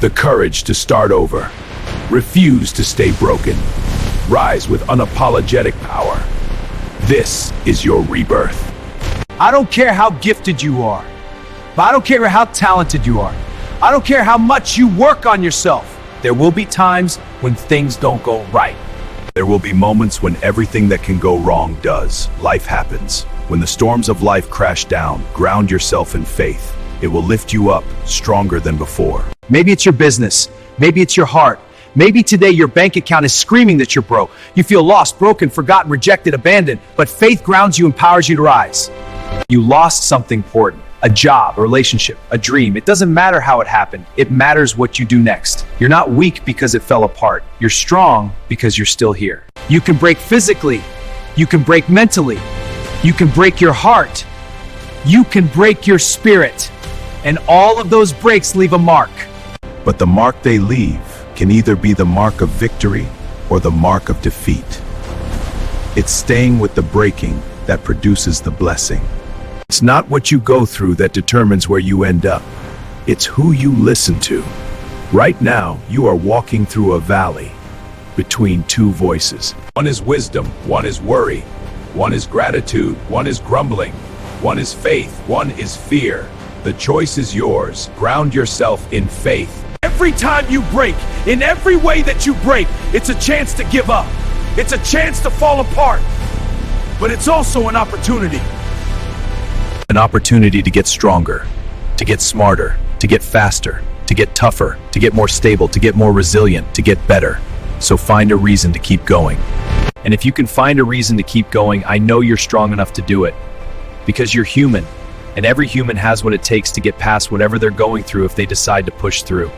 The courage to start over. Refuse to stay broken. Rise with unapologetic power. This is your rebirth. I don't care how gifted you are, but I don't care how talented you are. I don't care how much you work on yourself. There will be times when things don't go right. There will be moments when everything that can go wrong does. Life happens. When the storms of life crash down, ground yourself in faith. It will lift you up, stronger than before. Maybe it's your business. Maybe it's your heart. Maybe today your bank account is screaming that you're broke. You feel lost, broken, forgotten, rejected, abandoned. But faith grounds you, empowers you to rise. You lost something important. A job, a relationship, a dream. It doesn't matter how it happened. It matters what you do next. You're not weak because it fell apart. You're strong because you're still here. You can break physically. You can break mentally. You can break your heart. You can break your spirit. And all of those breaks leave a mark. But the mark they leave can either be the mark of victory or the mark of defeat. It's staying with the breaking that produces the blessing. It's not what you go through that determines where you end up. It's who you listen to. Right now, you are walking through a valley between two voices. One is wisdom, one is worry, one is gratitude, one is grumbling, one is faith, one is fear. The choice is yours. Ground yourself in faith. Every time you break, in every way that you break, it's a chance to give up. It's a chance to fall apart. But it's also an opportunity. An opportunity to get stronger, to get smarter, to get faster, to get tougher, to get more stable, to get more resilient, to get better. So find a reason to keep going. And if you can find a reason to keep going, I know you're strong enough to do it. Because you're human, and every human has what it takes to get past whatever they're going through if they decide to push through.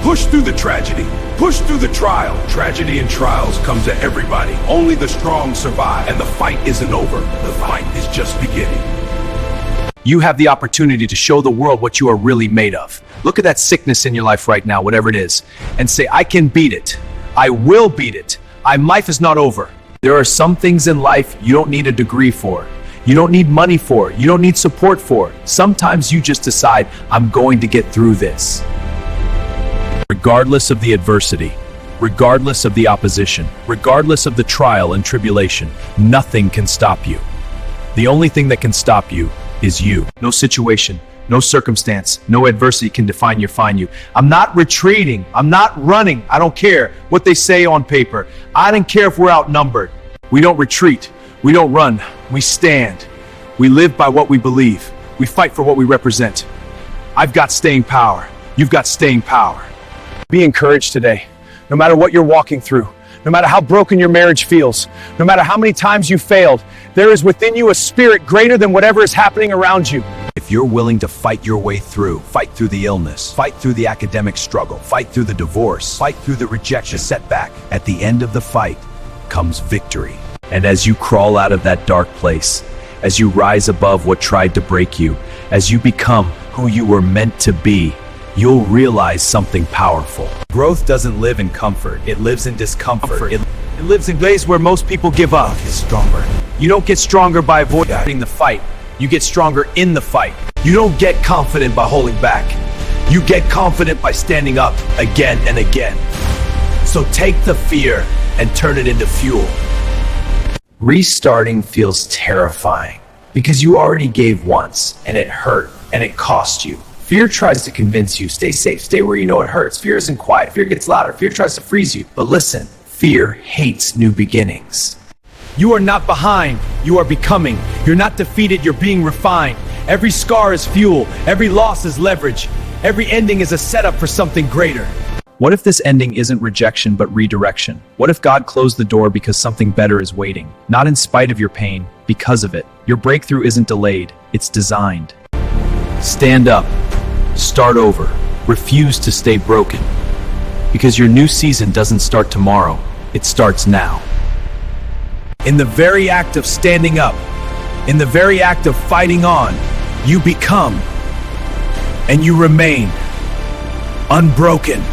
Push through the tragedy. Push through the trial. Tragedy and trials come to everybody. Only the strong survive, and the fight isn't over. The fight is just beginning. You have the opportunity to show the world what you are really made of. Look at that sickness in your life right now, whatever it is, and say, I can beat it. I will beat it. Life is not over. There are some things in life you don't need a degree for. You don't need money for. You don't need support for. Sometimes you just decide, I'm going to get through this. Regardless of the adversity, regardless of the opposition, regardless of the trial and tribulation, nothing can stop you. The only thing that can stop you is you. No situation, no circumstance, no adversity can define you. I'm not retreating. I'm not running. I don't care what they say on paper. I don't care if we're outnumbered. We don't retreat. We don't run. We stand. We live by what we believe. We fight for what we represent. I've got staying power. You've got staying power. Be encouraged today. No matter what you're walking through, no matter how broken your marriage feels, no matter how many times you failed, there is within you a spirit greater than whatever is happening around you. If you're willing to fight your way through, fight through the illness, fight through the academic struggle, fight through the divorce, fight through the rejection, setback, at the end of the fight comes victory. And as you crawl out of that dark place, as you rise above what tried to break you, as you become who you were meant to be, you'll realize something powerful. Growth doesn't live in comfort, it lives in discomfort. It lives in ways where most people give up. Get stronger. You don't get stronger by avoiding the fight. You get stronger in the fight. You don't get confident by holding back. You get confident by standing up again and again. So take the fear and turn it into fuel. Restarting feels terrifying because you already gave once and it hurt and it cost you. Fear tries to convince you, stay safe, stay where you know it hurts. Fear isn't quiet, fear gets louder, fear tries to freeze you. But listen, fear hates new beginnings. You are not behind, you are becoming. You're not defeated, you're being refined. Every scar is fuel, every loss is leverage. Every ending is a setup for something greater. What if this ending isn't rejection, but redirection? What if God closed the door because something better is waiting? Not in spite of your pain, because of it. Your breakthrough isn't delayed, it's designed. Stand up, start over, refuse to stay broken. Because your new season doesn't start tomorrow, it starts now. In the very act of standing up, in the very act of fighting on, you become and you remain unbroken.